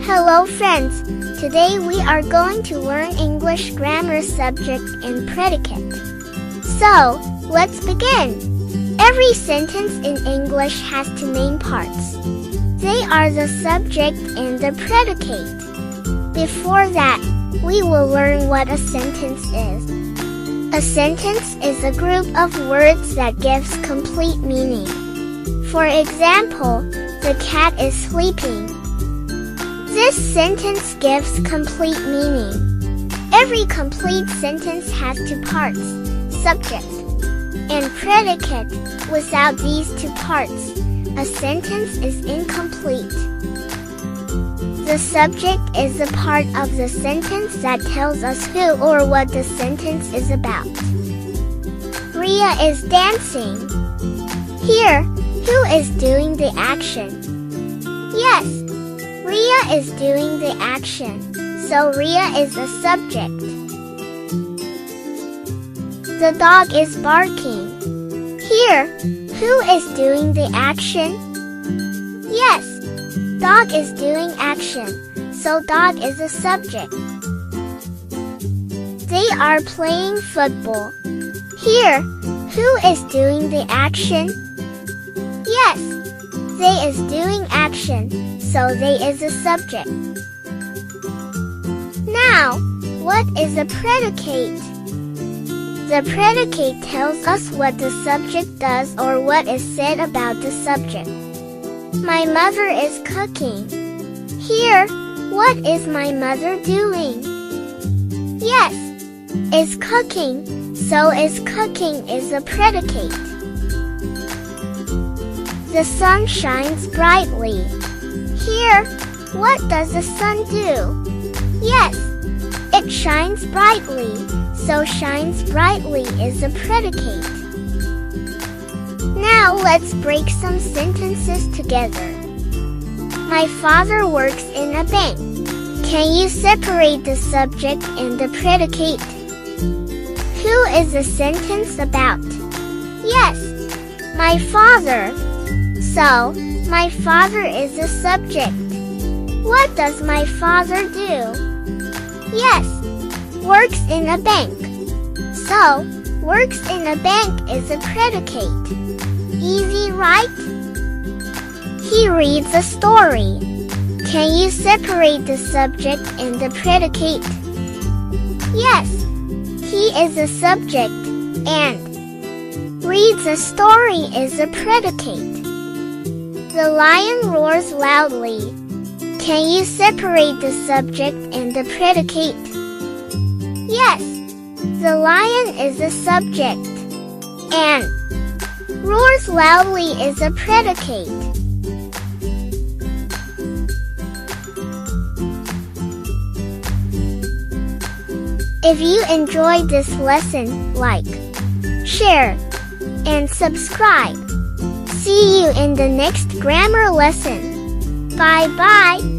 Hello friends, today we are going to learn English grammar, subject and predicate. So, let's begin. Every sentence in English has two main parts. They are the subject and the predicate. Before that, we will learn what a sentence is. A sentence is a group of words that gives complete meaning. For example, the cat is sleeping. This sentence gives complete meaning. Every complete sentence has two parts, subject and predicate. Without these two parts, a sentence is incomplete. The subject is the part of the sentence that tells us who or what the sentence is about. Ria is dancing. Here, who is doing the action? Yes, Ria is doing the action, so Ria is a subject. The dog is barking. Here, who is doing the action? Yes, dog is doing action, so dog is a subject. They are playing football. Here, who is doing the action? Yes, they is doing action, so they is a subject. Now, what is a predicate? The predicate tells us what the subject does or what is said about the subject. My mother is cooking. Here, what is my mother doing? Yes, is cooking, so is cooking is a predicate. The sun shines brightly. Here, what does the sun do? Yes, it shines brightly, so shines brightly is a predicate. Now let's break some sentences together. My father works in a bank. Can you separate the subject and the predicate? Who is the sentence about? Yes, my father. So, my father is the subject. What does my father do? Yes, works in a bank. So, works in a bank is a predicate. Easy, right? He reads a story. Can you separate the subject and the predicate? Yes, he is a subject, and reads a story is a predicate. The lion roars loudly. Can you separate the subject and the predicate? Yes, the lion is a subject, and roars loudly is a predicate. If you enjoyed this lesson, like, share, and subscribe. See you in the next grammar lesson. Bye-bye.